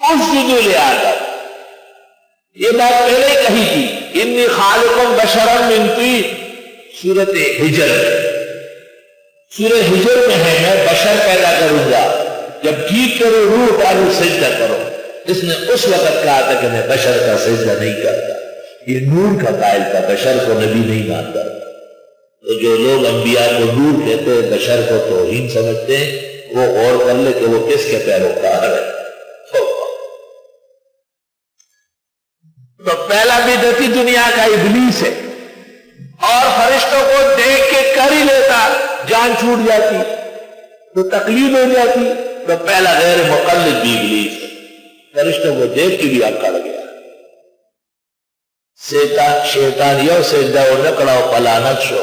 اسجدوا لآدم، یہ بات پہلے ہی کہی تھی، انی خالق بشرا من طین، سورۃ ہجر، سورہ ہجر میں ہے میں بشر پیدا کروں گا، جب ٹھیک کرو روح ڈالو سجدہ کرو۔ اس نے اس وقت کہا تھا کہ میں بشر کا سجدہ نہیں کرتا، یہ نور کا قائل تھا، بشر کو نبی نہیں مانتا۔ تو جو لوگ انبیاء کو نور کہتے ہیں، بشر کو توہین سمجھتے ہیں، وہ غور کر لے کہ وہ کس کے پیروکار ہے۔ تو پہلا بدعتی دنیا کا ابلیس ہے، اور فرشتوں کو دیکھ کے کر ہی لیتا، جان چھوٹ جاتی تو تکلیف ہو جاتی، تو پہلا غیر مقلد بھی ابلیس ہے، فرشتوں کو دیکھ کے بھی اکڑ گیا۔ شیطان یو سجدہ و نکڑا و پلانت شو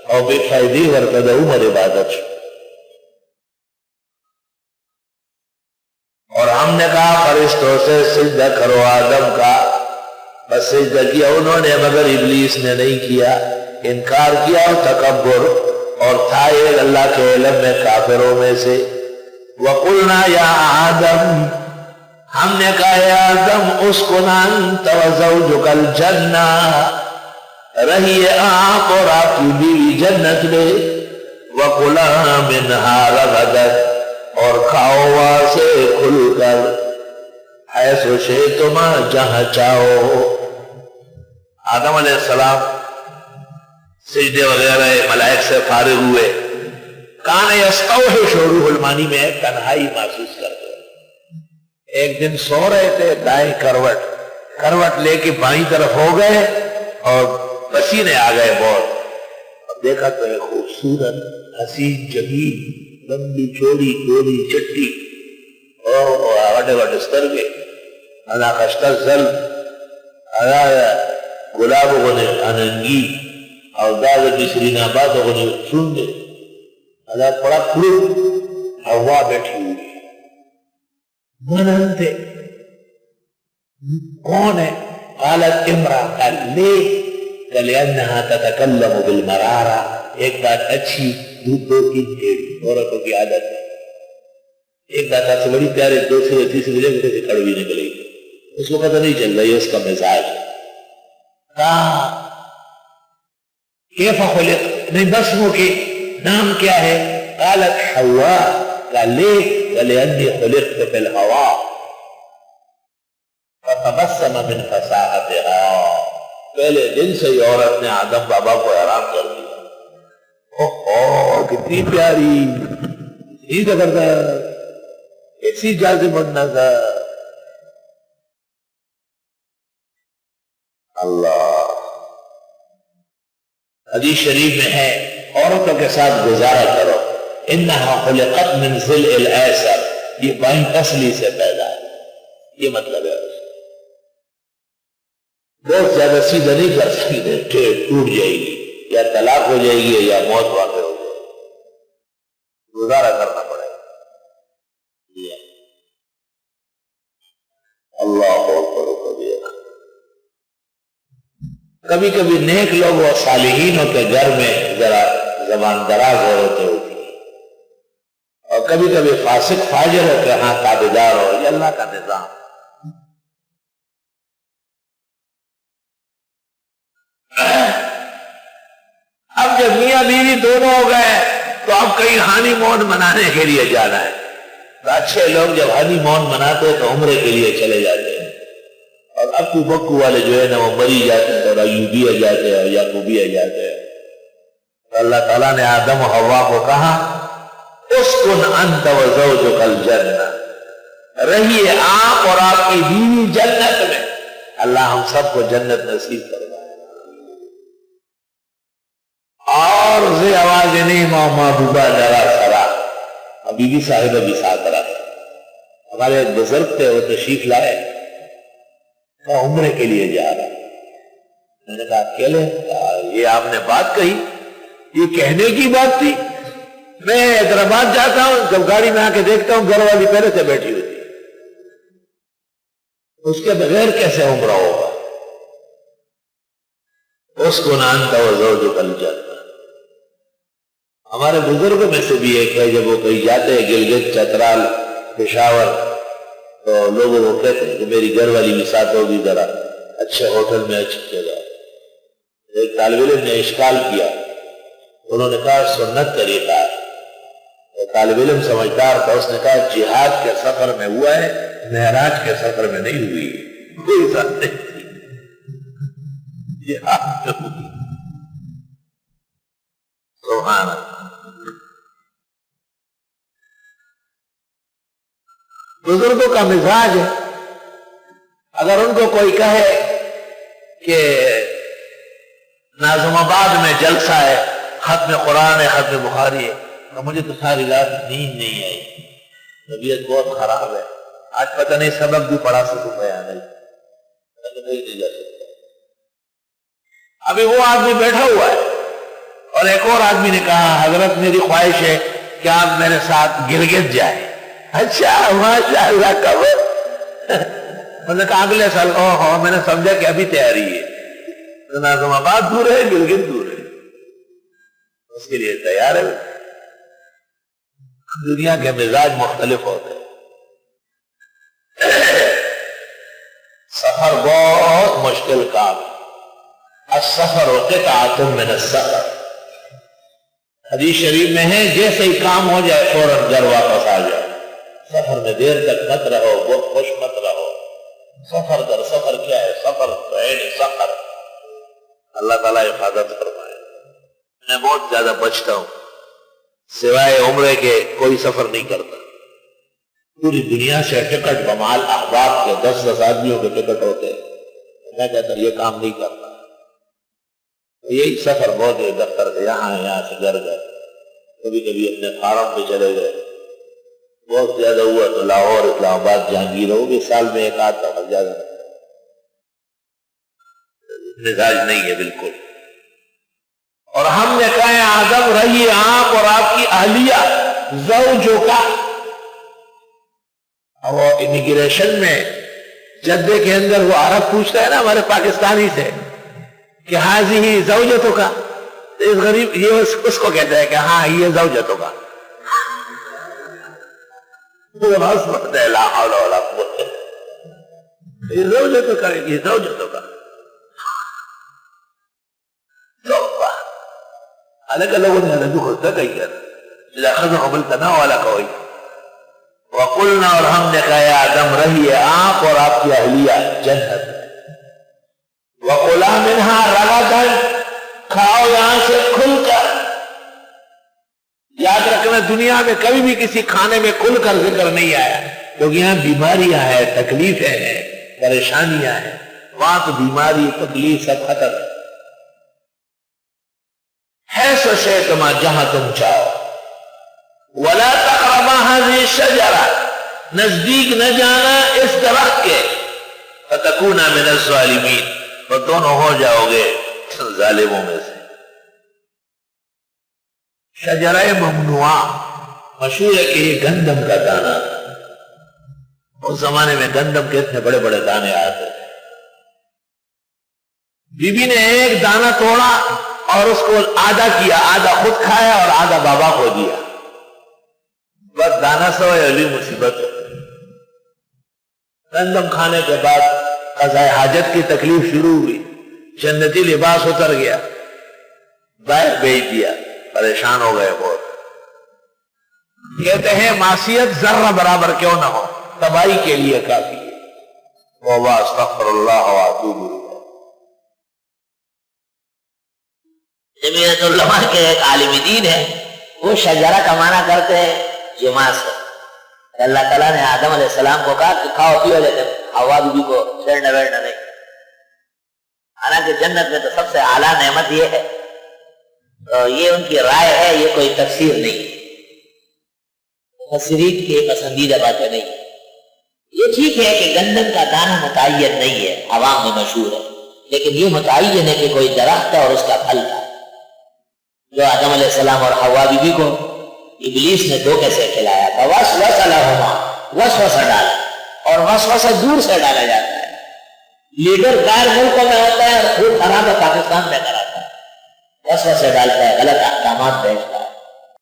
اور بے فائدی ورکدہ عمر عبادت شو۔ اور ہم نے کہا فرشتوں سے سجدہ کرو آدم کا، بس سجدہ کیا انہوں نے، مگر ابلیس نے نہیں کیا، انکار کیا اور تکبر، اور تھا یہ اللہ کے علم میں کافروں میں سے۔ وَقُلْنَا يَا آدم، ہم نے کہا اے آدم اسکن انت وزوجک الجنہ، رہیے آپ اور آپ کی بیوی جنت میں، وَقُلَا مِنْهَا رَغَدًا، اور کھاؤ وہاں سے کھل کر، حیث شئتما جہاں چاہو۔ آدم علیہ السلام سجدے وغیرہ ملائک سے فارغ ہوئے، کان یستوحش، روح المانی میں ہے تنہائی محسوس کرتے۔ ایک دن سو رہے تھے، دائیں کروٹ لے کے بائیں طرف ہو گئے اور پسینے آ گئے بہت، اور دیکھا تو ایک خوبصورت حسین جمیل، لمبی چوڑی گوری چٹی، وڈے وڈے سترگے، انا خشتر زل، انا گلاب غنے اننگی، اور داغ نسرین آباد غنے سندے، انا پڑا کھڑو، ہوا بیٹھی ہوئی، من انتے، کون ہے؟ قالت امرا، قال لے، لِأَنَّهَا تَتَكَلَّمُ بِالْمَرَارَةِ، ایک بات اچھی دودھ دو کی ڈیڑھ، عورتوں کی عادت ہے، ایک بات آپ سے بڑی پیارے، دوسرے تیسرے لے کے کڑوی نکلے گی، اس کو پتہ نہیں چل رہی ہے اس کا مزاج۔ کہا کیف خلق، نہیں بس وہ کہ نام کیا ہے؟ قالت حوا، قال لے، لِأَنِّي خُلِقْتُ فِي الْهَوَىٰ فَتَبَسَّمَ مِنْ فَصَاحَتِهَا، پہلے دن سے ہی عورت نے آدم بابا کو حیران کر دیا۔ اوہ کتنی پیاری، اتنی زبردست، ایسی جاذب النظر، اللہ۔ حدیث شریف میں ہے عورتوں کے ساتھ گزارا کرو، انہا خلقت من ضلع الایسر، یہ بائیں پسلی سے پیدا ہے، یہ مطلب ہے۔ بہت زیادہ سیدھا نہیں کر سکتے، ٹوٹ جائے گی، یا طلاق ہو جائے گی یا موت واقع ہو جائے گی، گزارا کرنا پڑے گا۔ اللہ اکبر کبیرہ۔ کبھی کبھی نیک لوگ اور صالحینوں کے گھر میں ذرا زبان دراز ہوتے ہوتی ہے، اور کبھی کبھی فاسق فاجر ہو کے ہاں تابعدار ہو، یہ اللہ کا نظام۔ اب جب میاں بیوی دونوں ہو گئے تو اب کہیں ہانی مون منانے کے لیے جانا ہے، تو اچھے لوگ جب ہانی مون مناتے ہیں تو عمرے کے لیے چلے جاتے ہیں، اور ابو بکو والے جو ہے نا وہ مری جاتے ہیں، اور ایوبیہ جاتے ہیں اور یعقوبیہ جاتے ہیں۔ تو اللہ تعالیٰ نے آدم و حوا کو کہا اسکن انت وزوجک الجنہ، رہیے آپ اور آپ کی بیوی جنت میں۔ اللہ ہم سب کو جنت نصیب فرمائے۔ اور سے آواز نہیں محبوبہ ڈرا سرا، ابھی بھی صاحب ابھی ساتھ رہا۔ ہمارے ایک بزرگ تھے، وہ تشریف لائے، وہ عمرے کے لیے جا رہا۔ میں نے کہا اکیلے؟ یہ آپ نے بات کہی، یہ کہنے کی بات تھی؟ میں حیدرآباد جاتا ہوں، جب گاڑی میں آ کے دیکھتا ہوں گھر والی پہلے سے بیٹھی ہوتی ہے، اس کے بغیر کیسے عمرہ ہوگا؟ اس کو انت وزوجک الجنہ۔ ہمارے بزرگوں میں سے بھی ایک ہے، جب وہ کہیں جاتے ہیں گلگت چترال پشاور، تو لوگوں کو کہتے ہیں کہ میری گھر والی بھی ساتھ ہوگی، ذرا اچھے ہوٹل میں اچھی جگہ۔ ایک طالب علم نے اشکال کیا، انہوں نے کہا سنت طریقہ ہے۔ طالب علم سمجھدار تھا، اس نے کہا جہاد کے سفر میں ہوا ہے، معراج کے سفر میں نہیں ہوئی، کوئی ساتھ نہیں تھی، جہاد میں ہوئی۔ سبحان اللہ۔ بزرگوں کا مزاج ہے، اگر ان کو کوئی کہے کہ ناظم آباد میں جلسہ ہے، ختم قرآن ہے، ختم بخاری ہے، تو مجھے تو ساری رات نیند نہیں آئی، طبیعت بہت خراب ہے، آج پتہ نہیں سبق بھی پڑھا سکوں یا نہیں، نہیں جا سکتا۔ ابھی وہ آدمی بیٹھا ہوا ہے اور ایک اور آدمی نے کہا حضرت میری خواہش ہے کہ آپ میرے ساتھ گلگت جائیں۔ اچھا ماشاء اللہ، کب؟ میں نے کہا اگلے سال۔ میں نے سمجھا کہ ابھی تیاری ہے، ناظم آباد دور ہے، گلگت دور ہے، اس کے لیے تیار ہے۔ دنیا کے مزاج مختلف ہوتے ہیں۔ سفر بہت مشکل کام ہے۔ السفر قطعۃ من السفر، حدیث شریف میں ہے جیسے ہی کام ہو جائے فوراً گھر واپس آ جائے، سفر میں دیر تک مت رہو، بہت خوش مت رہو۔ سفر در سفر کیا ہے؟ سفر عین سفر۔ اللہ تعالیٰ حفاظت فرمائے۔ میں بہت زیادہ بچتا ہوں، سوائے عمرے کے کوئی سفر نہیں کرتا۔ پوری دنیا سے ٹکٹ بمال احباب کے 10 آدمیوں کے ٹکٹ ہوتے ہیں، میں کہتا یہ کام نہیں کرتا۔ یہی سفر بہت ہے، دفتر سے یہاں سے گھر گئے، کبھی کبھی اپنے فارم پہ چلے گئے، بہت زیادہ ہوا تو لاہور، اسلام آباد، جہانگیر ہو گئے، سال میں ایک آدھ دفعہ زیادہ۔ مزاج نہیں ہے بالکل۔ اور ہم نے کہا آدم رہی آپ اور آپ کی اہلیہ زوجوں کا، وہ امیگریشن میں جدے کے اندر وہ عرب پوچھتا ہے نا ہمارے پاکستانی سے کہ حاضی زوجتوں کا، اس غریب یہ اس کو کہتا ہے کہ ہاں یہ زوجتوں کا، لا حول ولا قوت، یہ زوجتوں کا، یہ زوجتوں کا۔ حالانکہ لوگوں نے رجوع ہوتا کہی کر اذا خذ قبلتنا والا کوئی وقلنا، اور ہم نے کہا آدم رہیے آپ اور آپ کی اہلیہ جنت میں، وَقُلَا مِنْهَا رَغَدًا، کھاؤ یہاں سے کھل کر۔ یاد رکھنا دنیا میں کبھی بھی کسی کھانے میں کھل کر ذکر نہیں آیا، کیونکہ یہاں بیماریاں ہیں، تکلیفیں ہیں، پریشانیاں ہیں، وہاں تو بیماری تکلیف سب ختم ہے۔ حیث شئتما، جہاں تم چاہو، وَلَا تَقْرَبَا هَذِهِ الشَّجَرَةَ، نزدیک نہ جانا اس درخت کے، فَتَكُونَا مِنَ الظَّالِمِينَ، تو دونوں ہو جاؤ گے ظالموں میں سے۔ شجرہ ممنوعہ مشہور ہے کہ یہ گندم کا دانہ، اس زمانے میں گندم کے اتنے بڑے بڑے دانے آتے تھے۔ بی بی نے ایک دانہ توڑا اور اس کو آدھا کیا، آدھا خود کھایا اور آدھا بابا کو دیا، بس دانہ سوئے علی مصیبت۔ گندم کھانے کے بعد قضاء حاجت کی تکلیف شروع ہوئی، جنتی لباس اتر گیا، باہر بھیج دیا، پریشان ہو گئے بہت۔ کہتے ہیں معصیت ذرہ برابر کیوں نہ ہو، تباہی کے لیے کافی ہے۔ توبہ استغفر اللہ واتوب الیہ۔ جمعیت علماء کے ایک عالم دین ہے، وہ شجرہ کا معنی کرتے ہیں جماع سے۔ اللہ تعالیٰ نے آدم علیہ السلام کو کہا کہ کھاؤ پیو، لیکن حوا بیوی کو چھیڑنا بیڑنا نہیں۔ حالانکہ جنت میں تو سب سے اعلیٰ نعمت یہ ہے، تو یہ ان کی رائے ہے، یہ کوئی تفسیر نہیں، مفسرین کی پسندیدہ باتیں نہیں۔ یہ ٹھیک ہے کہ گندم کا دانہ متعین نہیں ہے، عوام میں مشہور ہے، لیکن یہ متعین ہے کہ کوئی درخت ہے اور اس کا پھل تھا، جو آدم علیہ السلام اور حوا بیوی کو ابلیس نے دھوکے سے کھلایا تھا۔ وسوسہ لہما، وسوسہ ڈالا، اور وسوسہ دور سے ڈالا جاتا ہے۔ لیڈر غیر ملکوں میں ہوتا ہے اور خود خراب پاکستان میں کراتا ہے، وسوسہ ڈالتا ہے، غلط احکامات بھیجتا ہے۔